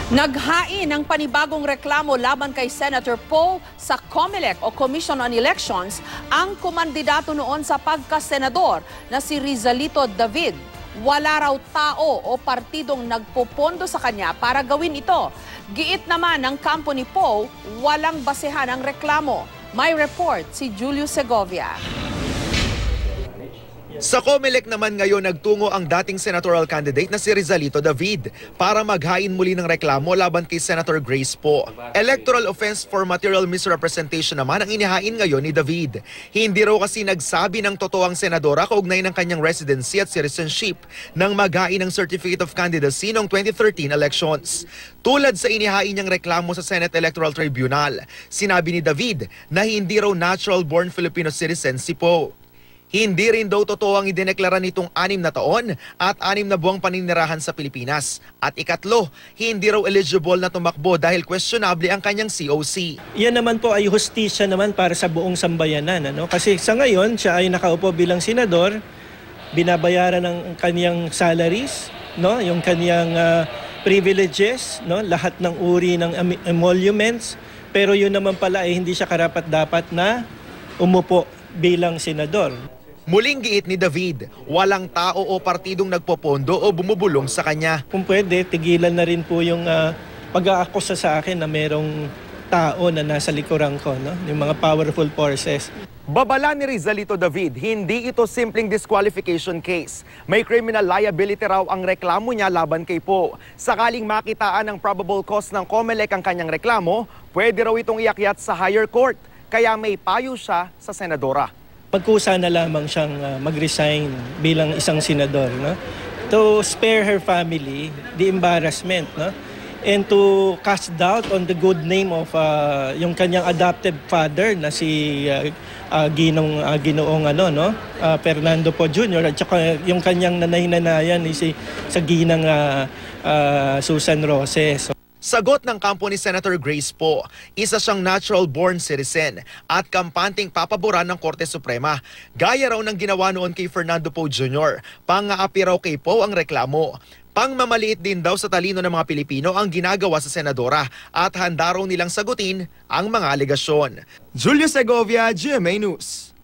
Naghain ng panibagong reklamo laban kay Senator Poe sa COMELEC o Commission on Elections ang kumandidato noon sa pagkasenador na si Rizalito David. Wala raw tao o partidong nagpopondo sa kanya para gawin ito. Giit naman ng kampo ni Poe, walang basehan ang reklamo. May report si Julio Segovia. Sa COMELEC naman ngayon nagtungo ang dating senatorial candidate na si Rizalito David para maghain muli ng reklamo laban kay Senator Grace Poe. Electoral offense for material misrepresentation naman ang inihain ngayon ni David. Hindi raw kasi nagsabi ng totoo ang senadora kaugnay ng kanyang residency at citizenship nang maghain ng Certificate of Candidacy noong 2013 elections. Tulad sa inihain niyang reklamo sa Senate Electoral Tribunal, sinabi ni David na hindi raw natural-born Filipino citizen si Poe. Hindi rin daw totoo ang idineklara nitong 6 na taon at 6 na buwang paninirahan sa Pilipinas. At ikatlo, hindi raw eligible na tumakbo dahil questionable ang kanyang COC. Yan naman po ay hustisya naman para sa buong sambayanan. Kasi sa ngayon, siya ay nakaupo bilang senador, binabayaran ng kanyang salaries, yung kanyang privileges, lahat ng uri ng emoluments, pero yun naman pala ay hindi siya karapat-dapat na umupo bilang senador. Muling giit ni David, walang tao o partidong nagpopondo o bumubulong sa kanya. Kung pwede, tigilan na rin po yung pag-aakusa sa akin na merong tao na nasa likuran ko, yung mga powerful forces. Babala ni Rizalito David, hindi ito simpleng disqualification case. May criminal liability raw ang reklamo niya laban kay Poe. Sakaling makitaan ng probable cause ng COMELEC ang kanyang reklamo, pwede raw itong iakyat sa higher court. Kaya may payo siya sa senadora. Pagkusa na lamang siyang mag-resign bilang isang senador, to spare her family the embarrassment, and to cast doubt on the good name of yung kanyang adopted father na si Ginoong Fernando Poe Jr. at saka yung kanyang nanay-nanayan si sa Ginang Susan Roses. Sagot ng kampo ni Senator Grace Poe, isa siyang natural-born citizen at kampanteng papaboran ng Korte Suprema. Gaya raw ng ginawa noon kay Fernando Poe Jr. Pang-aapi raw kay Poe ang reklamo. Pangmamaliit din daw sa talino ng mga Pilipino ang ginagawa sa senadora at handa raw nilang sagutin ang mga alegasyon. Julio Segovia, GMA News.